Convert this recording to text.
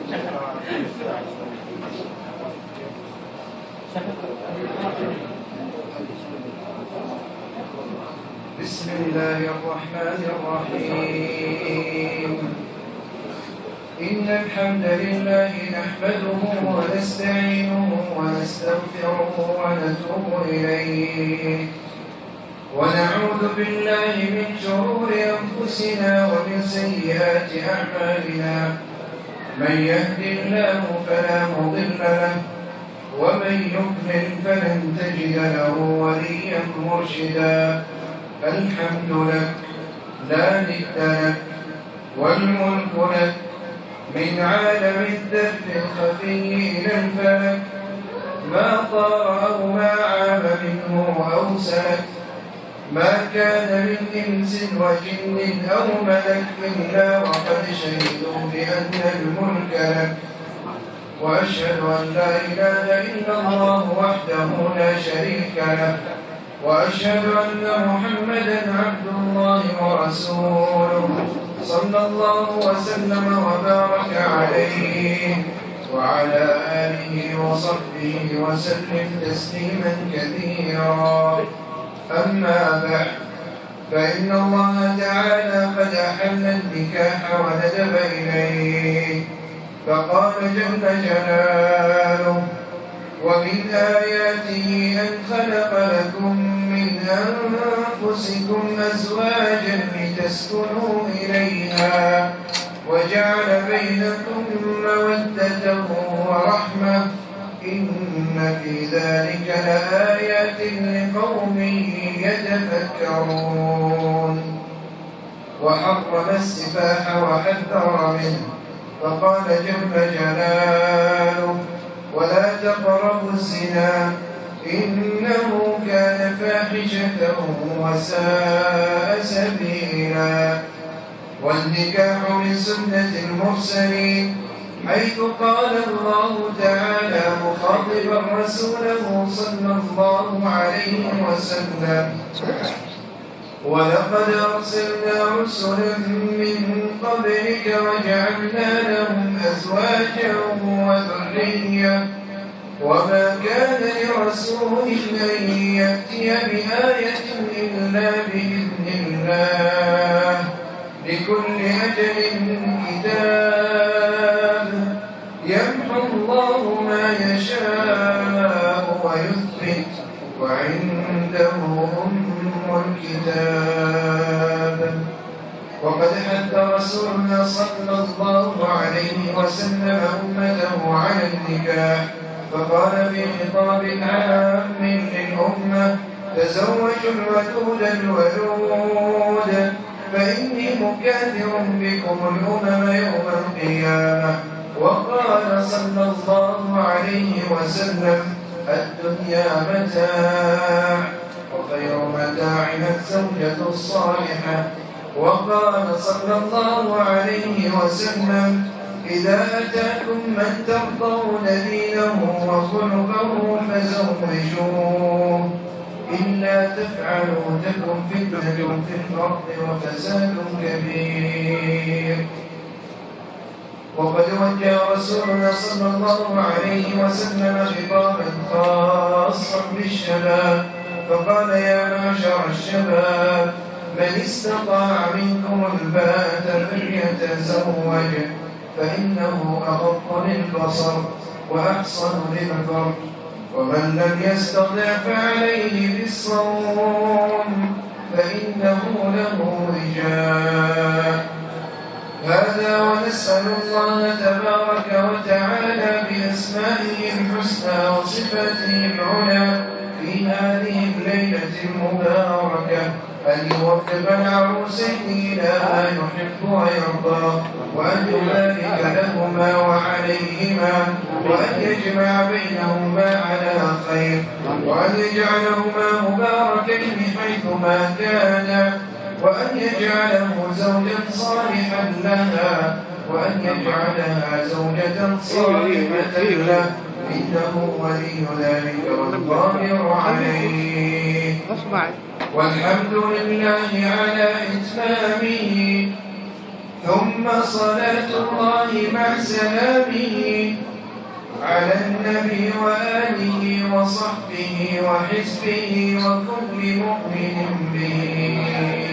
بسم الله الرحمن الرحيم. إن الحمد لله نحمده ونستعينه ونستغفره ونتوب إليه ونعوذ بالله من شرور أنفسنا ومن سيئات أعمالنا. من يهد الله فلا مضل له ومن يضلل فلن تجد له وليا مرشدا. الحمد لك لا ند لك والملك لك من عالم الذر الخفي إلى الفلك. ما طار أو ما عاب منه أو سلك. ما كان من إنس وجن أو ملك إلا وقد شهدوا بأن الملك لك. وأشهد أن لا إله إلا الله وحده لا شريك له. وأشهد أن محمدا عبد الله ورسوله صلى الله وسلم وبارك عليه وعلى آله وصحبه وسلم تسليما كثيرا. أما بعد، فإن الله تعالى قد أحل النكاح وندب إليه، فقال جل جلاله: ومن آياته أن خلق لكم من أنفسكم أزواجا لتسكنوا إليها وجعل بينكم مودة ورحمة. إن في ذلك لآيات لقوم يتفكرون. وحرم السفاح وحذر منه، فقال جل جلاله: ولا تقربوا الزنا إنه كان فاحشة وساء سبيلا. والنكاح من سنة المرسلين، حيث قال الله تعالى مخاطبا رسوله صلى الله عليه وسلم: ولقد أرسلنا رسلا من قبلك وجعلنا لهم أزواجا وذرية. وما كان لرسول أن يأتي بآية إلا بإذن الله، لكل أجل كتاب. يمحو الله ما يشاء ويثبت، وعنده الكتاب. وقد حث رسولنا صلى الله عليه وسلم أمته على النكاح، فقال في خطاب عام للأمة: تزوجوا الودود الولود، فإني مكاثر بكم الأمم يوم القيامة. وقال صلى الله عليه وسلم: الدنيا متاع، وخير متاعها الزوجة الصالحة. وقال صلى الله عليه وسلم: إذا أتاكم من ترضون دينه وخلقه فزوجوه، إلا تفعلوا تكن فتنة في الأرض وفساد كبير. وقد وجه رسولنا صلى الله عليه وسلم خطابا خاصا بالشباب، فقال: يا معشر الشباب، من استطاع منكم الباءة فليتزوج، فإنه أغض للبصر وأحصن للفرج. ومن لم يستطع فعليه بالصوم، فإنه له وجاء. هذا ونسأل الله تبارك وتعالى بأسمائه الحسنى وصفاته العلى في هذه الليلة المباركة أن يوفق العروسين إلى ما يحب ويرضى، وأن يبارك لهما وعليهما، وأن يجمع بينهما على خير، وأن يجعلهما مباركين حيثما كانا، وأن يجعله زوجا صالحا لها، وأن يجعلها زوجة صالحة له، إنه ولي ذلك والقادر عليه. والحمد لله على إتمامه، ثم صلاة الله مع سلامه على النبي وآله وصحبه وحزبه وكل مؤمن به